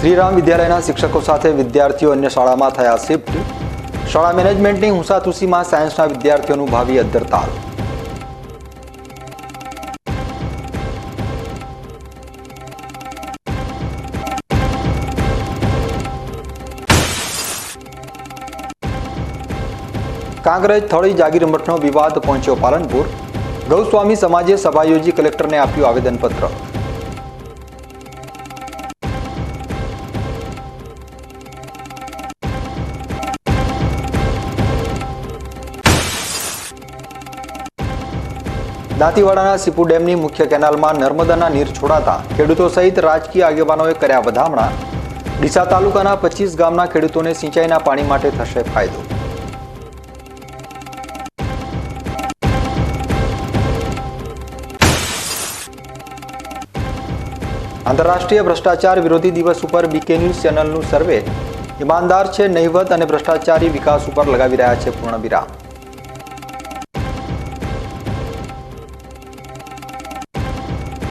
શ્રીરામ વિદ્યાલયના શિક્ષકો સાથે વિદ્યાર્થીઓ અન્ય શાળામાં થયા શિફ્ટ। શાળા મેનેજમેન્ટની હુંસાતુસીમાં સાયન્સના વિદ્યાર્થીઓનું ભાવિ અદ્ધરતાલ। કાંકરેજ થળી જાગીર મઠનો વિવાદ પહોંચ્યો પાલનપુર। ગૌસ્વામી સમાજે સભા યોજી કલેક્ટરને આપ્યું આવેદનપત્ર। દાંતીવાડાના સીપુ ડેમની મુખ્ય કેનાલમાં નર્મદાના નીર છોડાતા ખેડૂતો સહિત રાજકીય આગેવાનોએ કર્યા વધામણા। ડીસા તાલુકાના 25 ગામના ખેડૂતોને સિંચાઈના પાણી માટે થશે ફાયદો। આંતરરાષ્ટ્રીય ભ્રષ્ટાચાર વિરોધી દિવસ ઉપર બીકે ન્યૂઝ ચેનલનું સર્વે ઈમાનદાર છે નહિવત અને ભ્રષ્ટાચારી વિકાસ ઉપર લગાવી રહ્યા છે પૂર્ણ વિરામ।